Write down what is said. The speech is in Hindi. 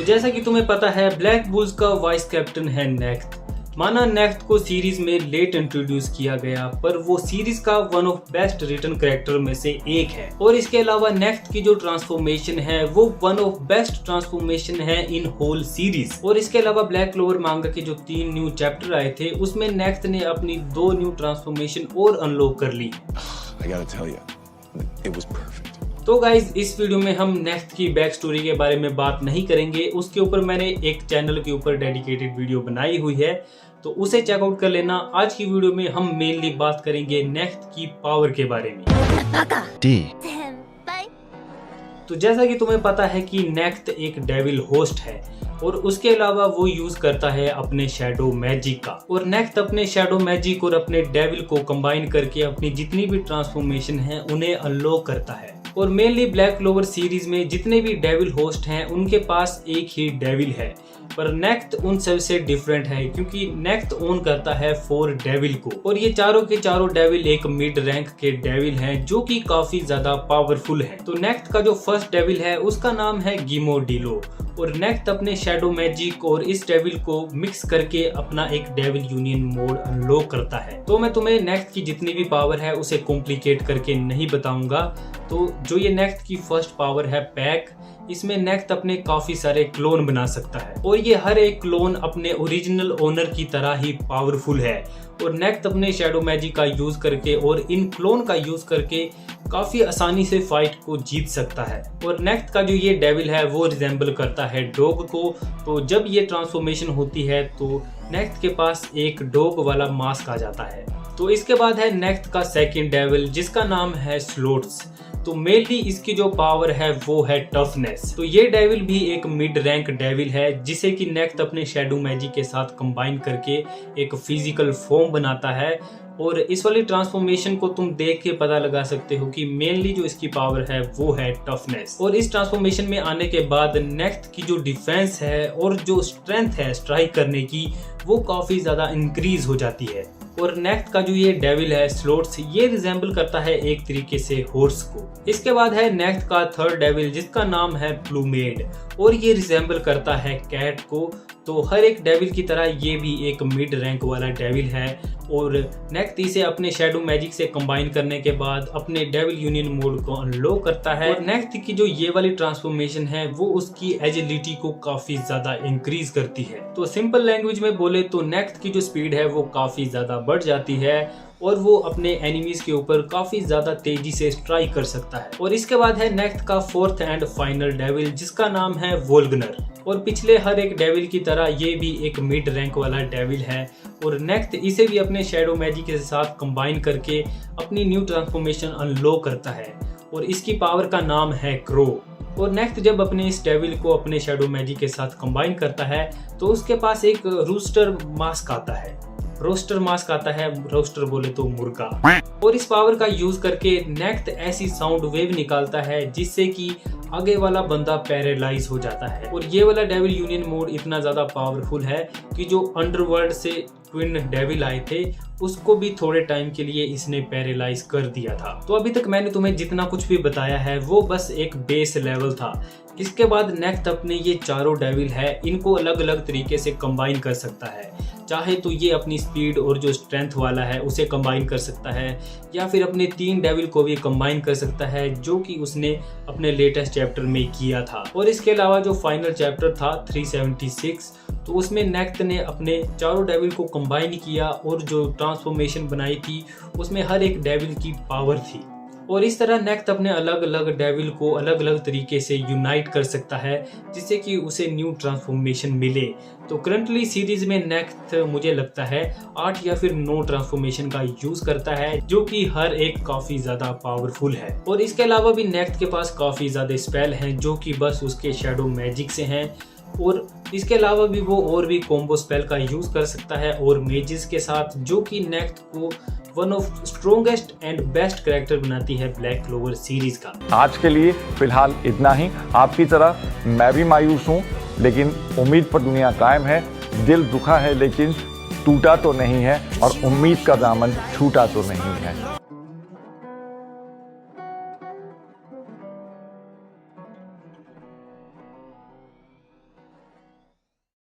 तो जैसा कि तुम्हें पता है, ब्लैक बुल्स का वाइस कैप्टन है नेक्थ। माना नेक्थ को सीरीज में लेट इंट्रोड्यूस किया गया, पर वो सीरीज का one of best return character में से एक है। और इसके अलावा नेक्थ की जो ट्रांसफॉर्मेशन है वो वन ऑफ बेस्ट ट्रांसफॉर्मेशन है इन होल सीरीज। और इसके अलावा ब्लैक क्लोवर मांगा के जो 3 न्यू चैप्टर आए थे उसमें नेक्थ ने अपनी 2 न्यू ट्रांसफॉर्मेशन और अनलॉक कर ली। तो गाइज, इस वीडियो में हम नेक्थ की बैक स्टोरी के बारे में बात नहीं करेंगे। उसके ऊपर मैंने एक चैनल के ऊपर डेडिकेटेड वीडियो बनाई हुई है, तो उसे चेकआउट कर लेना। आज की वीडियो में हम मेनली बात करेंगे नेक्थ की पावर के बारे में। तो जैसा कि तुम्हें पता है कि नेक्थ एक डेविल होस्ट है और उसके अलावा वो यूज करता है अपने शैडो मैजिक का। और नेक्थ अपने शैडो मैजिक और अपने डेविल को कंबाइन करके अपनी जितनी भी ट्रांसफॉर्मेशन है उन्हें अनलॉक करता है। और मेनली ब्लैक क्लोवर सीरीज में जितने भी डेविल होस्ट हैं उनके पास एक ही डेविल है, पर नेक्थ उन सब से डिफरेंट है क्योंकि नेक्थ ओन करता है 4 डेविल को। और ये चारों के चारों डेविल एक मिड रैंक के डेविल हैं जो कि काफी ज्यादा पावरफुल हैं। तो नेक्थ का जो फर्स्ट डेविल है उसका नाम है गिमोडिलो। और नेक्थ अपने शैडो मैजिक और इस डेविल को मिक्स करके अपना एक डेविल यूनियन मोड अनलॉक करता है। तो मैं तुम्हें नेक्थ की जितनी भी पावर है उसे कॉम्प्लिकेट करके नहीं बताऊंगा। तो जो ये नेक्थ की फर्स्ट पावर है पैक, इसमें नेक्थ अपने काफी सारे क्लोन बना सकता है और ये हर एक क्लोन अपने ओरिजिनल ओनर की तरह ही पावरफुल है। और नेक्थ अपने शैडो मैजिक का यूज करके और इन क्लोन का यूज करके काफी आसानी से फाइट को जीत सकता है। और नेक्थ का जो ये डेविल है वो रिजेंबल करता है डॉग को। तो जब ये ट्रांसफॉर्मेशन होती है तो नेक्थ के पास एक डॉग वाला मास्क आ जाता है। तो इसके बाद है नेक्थ का सेकंड डेविल जिसका नाम है स्लोट्स। तो मेनली इसकी जो पावर है वो है टफनेस। तो ये डेविल भी एक मिड रैंक डेविल है जिसे कि नेक्थ अपने शैडो मैजिक के साथ कंबाइन करके एक फिजिकल फॉर्म बनाता है। और इस वाली ट्रांसफॉर्मेशन को तुम देख के पता लगा सकते हो कि मेनली जो इसकी पावर है वो है टफनेस। और इस ट्रांसफॉर्मेशन में आने के बाद नेक्थ की जो डिफेंस है और जो स्ट्रेंथ है स्ट्राइक करने की वो काफी ज्यादा इंक्रीज हो जाती है। और नेक्थ का जो ये डेविल है स्लोट्स, ये रिजेंबल करता है एक तरीके से हॉर्स को। इसके बाद है नेक्थ का थर्ड डेविल जिसका नाम है प्लूमेड और ये रिजेंबल करता है कैट को। तो हर एक डेविल की तरह ये भी एक मिड रैंक वाला डेविल है। और नेक्थ इसे अपने शैडो मैजिक से कंबाइन करने के बाद अपने डेविल यूनियन मोड को अनलॉक करता है। और नेक्थ की जो ये वाली ट्रांसफॉर्मेशन है वो उसकी एजिलिटी को काफी ज्यादा इंक्रीज करती है। तो सिंपल लैंग्वेज में बोले तो नेक्थ की जो स्पीड है वो काफी ज्यादा बढ़ जाती है और वो अपने एनिमीज के ऊपर काफी ज्यादा तेजी से स्ट्राइक कर सकता है। और इसके बाद है नेक्थ का फोर्थ एंड फाइनल डेविल जिसका नाम है वोल्गनर। और पिछले हर एक डेविल की तरह ये भी एक मिड रैंक वाला डेविल है। और नेक्थ इसे भी अपने शैडो मैजिक के साथ कंबाइन करके अपनी न्यू ट्रांसफॉर्मेशन अनलॉक करता है और इसकी पावर का नाम है क्रो। और नेक्थ जब अपने इस डेविल को अपने शैडो मैजिक के साथ कंबाइन करता है तो उसके पास एक रूस्टर मास्क आता है। रोस्टर मास्क आता है, रोस्टर बोले तो मुर्गा। और इस पावर का यूज करके नेक्थ ऐसी साउंड वेव निकालता है जिससे कि आगे वाला बंदा पैरालाइज हो जाता है। और ये वाला डेविल यूनियन मोड इतना ज्यादा पावरफुल है कि जो अंडरवर्ल्ड से ट्विन डेविल आए थे उसको भी थोड़े टाइम के लिए इसने पैरालाइज कर दिया था। तो अभी तक मैंने तुम्हें जितना कुछ भी बताया है वो बस एक बेस लेवल था। इसके बाद नेक्थ अपने ये चारों डेविल है इनको अलग अलग तरीके से कंबाइन कर सकता है। चाहे तो ये अपनी स्पीड और जो स्ट्रेंथ वाला है उसे कंबाइन कर सकता है या फिर अपने 3 डेविल को भी कंबाइन कर सकता है जो कि उसने अपने लेटेस्ट चैप्टर में किया था। और इसके अलावा जो फाइनल चैप्टर था 376, तो उसमें नेक्थ ने अपने चारों डेविल को कंबाइन किया और जो ट्रांसफॉर्मेशन बनाई थी उसमें हर एक डेविल की पावर थी। और इस तरह नेक्थ अपने अलग अलग डेविल को अलग अलग तरीके से यूनाइट कर सकता है जिससे कि उसे न्यू ट्रांसफॉर्मेशन मिले। तो करंटली सीरीज में नेक्थ मुझे लगता है 8 या फिर 9 ट्रांसफॉर्मेशन का यूज करता है जो कि हर एक काफी ज्यादा पावरफुल है। और इसके अलावा भी नेक्थ के पास काफी ज्यादा स्पेल हैं जो कि बस उसके शैडो मैजिक से हैं। और इसके अलावा भी वो और भी कॉम्बो स्पेल का यूज कर सकता है और मेजिस के साथ, जो कि नेक्थ को one of strongest and best character बनाती है ब्लैक क्लोवर सीरीज का। आज के लिए फिलहाल इतना ही। आपकी तरह मैं भी मायूस हूँ, लेकिन उम्मीद पर दुनिया कायम है। दिल दुखा है लेकिन टूटा तो नहीं है और उम्मीद का दामन छूटा तो नहीं है।